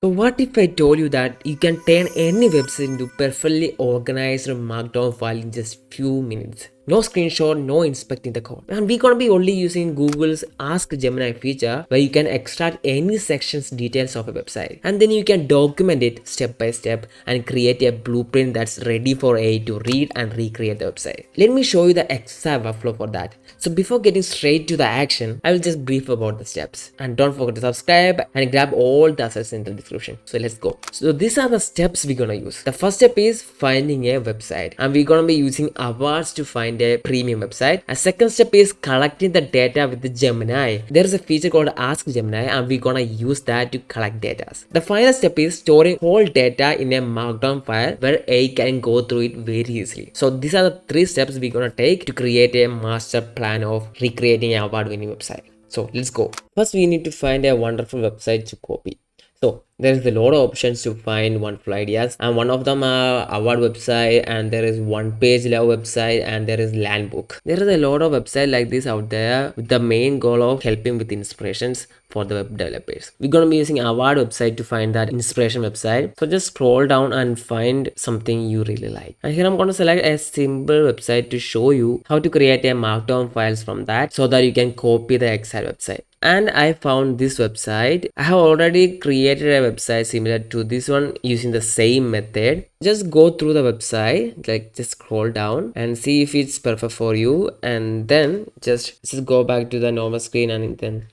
So what if I told you that you can turn any website into perfectly organized markdown file in just few minutes? No screenshot, no inspecting the code. And we're gonna be only using Google's Ask Gemini feature where you can extract any section's details of a website. And then you can document it step by step and create a blueprint that's ready for AI to read and recreate the website. Let me show you the exact workflow for that. So before getting straight to the action, I will just brief about the steps. And don't forget to subscribe and grab all the assets in the description. So let's go. So these are the steps we're gonna use. The first step is finding a website, and we're gonna be using Awwwards to find a premium website. A second step is collecting the data with the Gemini. There is a feature called Ask Gemini, and we're gonna use that to collect data. The final step is storing whole data in a markdown file where AI can go through it very easily. So these are the three steps we're gonna take to create a master plan of recreating an award-winning website. So let's go. First, we need to find a wonderful website to copy. So there is a lot of options to find wonderful ideas, and one of them are award website, and there is one page love website, and there is land book. There is a lot of website like this out there with the main goal of helping with inspirations for the web developers. We're gonna be using award website to find that inspiration website. So just scroll down and find something you really like. And here I'm gonna select a simple website to show you how to create a markdown files from that so that you can copy the exact website. And I found this website. I have already created a website similar to this one using the same method. Just go through the website, like just scroll down and see if it's perfect for you, and then just go back to the normal screen, and then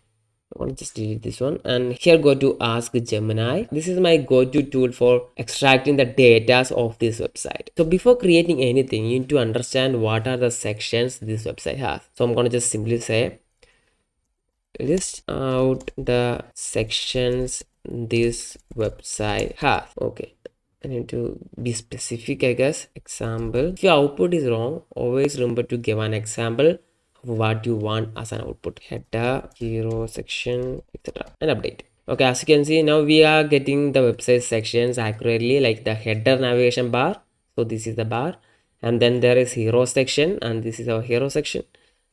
I want to just delete this one, and here go to Ask Gemini. This is my go-to tool for extracting the data of this website. So before creating anything, you need to understand what are the sections this website has. So I'm going to just simply say list out the sections this website has. Okay, I need to be specific, I guess. Example. If your output is wrong, always remember to give an example of what you want as an output. Header, hero section, etc. and update. Okay, as you can see, now we are getting the website sections accurately, like the header navigation bar. So this is the bar, and then there is hero section, and this is our hero section.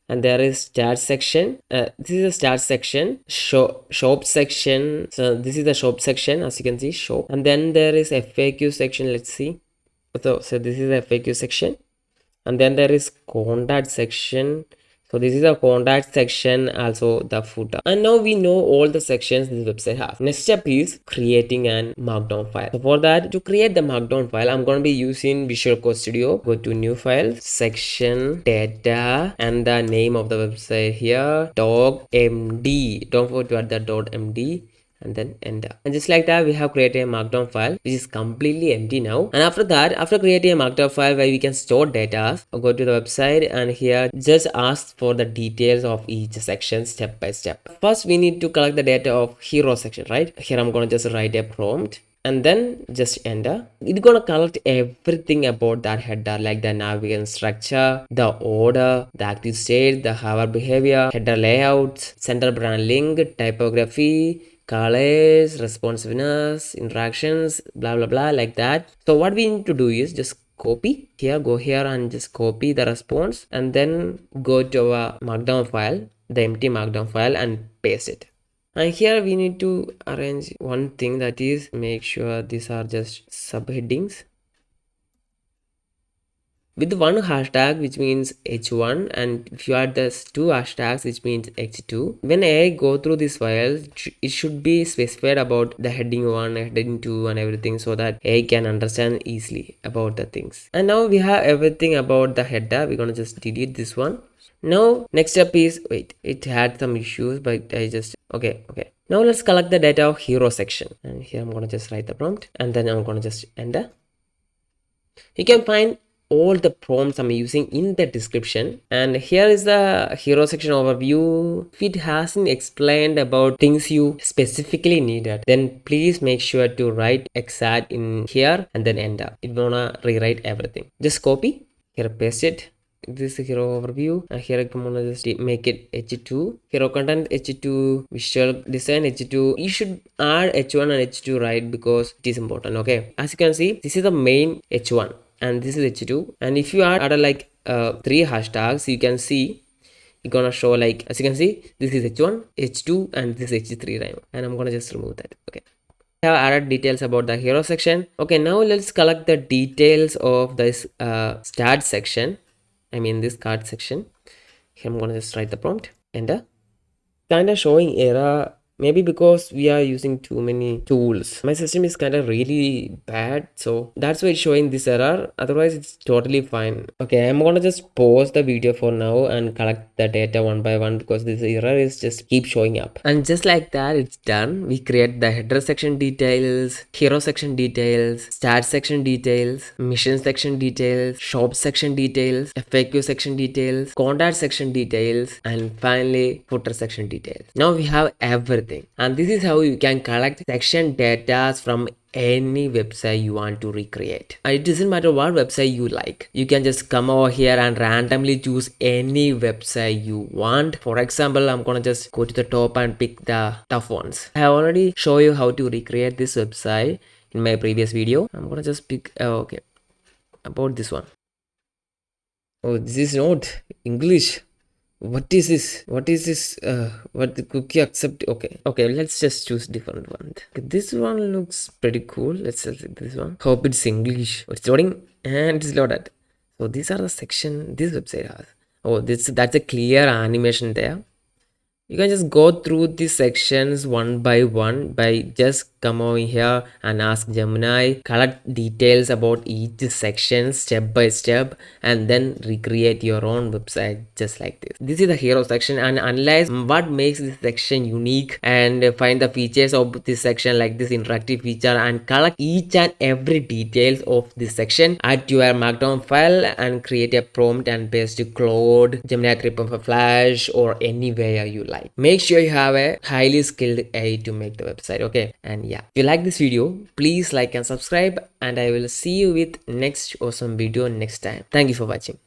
And there is start section. This is a start section. Shop section. So this is the shop section, as you can see, shop. And then there is FAQ section. Let's see. So this is the FAQ section. And then there is contact section. So this is a contact section, also the footer. And now we know all the sections this website has. Next step is creating an markdown file. So for that, to create the markdown file, I'm going to be using Visual Code Studio. Go to new file, section, data, and the name of the website here, .md. Don't forget to add the .md. And then enter, and just like that we have created a markdown file which is completely empty now. And after that, after creating a markdown file where we can store data, I'll go to the website, and here just ask for the details of each section step by step. First we need to collect the data of hero section, right? Here I'm going to just write a prompt and then just enter. It's gonna collect everything about that header, like the navigation structure, the order, the active state, the hover behavior, header layouts, center brand link, typography, colors, responsiveness, interactions, blah blah blah, like that. So what we need to do is just copy here, go here and just copy the response, and then go to our markdown file, the empty markdown file, and paste it. And here we need to arrange one thing, that is make sure these are just subheadings with one hashtag, which means h1, and if you add this two hashtags, which means h2. When I go through this file, it should be specified about the heading 1, heading 2 and everything, so that AI can understand easily about the things. And now we have everything about the header. We're gonna just delete this one. Now next step is, wait, it had some issues, but I just okay. Now let's collect the data of hero section, and here I'm gonna just write the prompt, and then I'm gonna just enter. You can find all the prompts I'm using in the description, and here is the hero section overview. If it hasn't explained about things you specifically needed, then please make sure to write exact in here and then enter. It wanna rewrite everything. Just copy here, paste it. This is hero overview, and here I'm gonna just make it h2, hero content h2, visual design h2. You should add h1 and h2, right, because it is important. Okay, as you can see, this is the main h1 and this is h2, and if you add like 3 hashtags, you can see it's gonna show, like, as you can see, this is h1, h2 and this is h3, right? And I'm gonna just remove that. Okay, have added details about the hero section. Okay, now let's collect the details of this start section. I mean this card section. Here I'm gonna just write the prompt, enter. Kind of showing error, maybe because we are using too many tools. My system is kind of really bad, so that's why it's showing this error. Otherwise it's totally fine. Okay, I'm gonna just pause the video for now and collect the data one by one, because this error is just keep showing up. And just like that, it's done. We create the header section details, hero section details, start section details, mission section details, shop section details, FAQ section details, contact section details, and finally footer section details. Now we have everything, and this is how you can collect section data from any website you want to recreate. And it doesn't matter what website you like, you can just come over here and randomly choose any website you want. For example, I'm gonna just go to the top and pick the tough ones. I have already show you how to recreate this website in my previous video. I'm gonna just pick okay, about this one. Oh, this is not English. What is this? What is this? What the cookie accept? Okay, let's just choose different one. Okay, this one looks pretty cool. Let's select this one. Hope it's English. It's loading and it's loaded. So these are the section this website has. Oh, that's a clear animation there. You can just go through the sections one by one by just come over here and ask Gemini, collect details about each section step by step, and then recreate your own website just like this. This is the hero section, and analyze what makes this section unique and find the features of this section like this interactive feature, and collect each and every details of this section. Add your Markdown file and create a prompt and paste to Cloud, Gemini Creeper for Flash, or anywhere you like. Make sure you have a highly skilled AI to make the website. Okay, and yeah, if you like this video, please like and subscribe, and I will see you with next awesome video next time. Thank you for watching.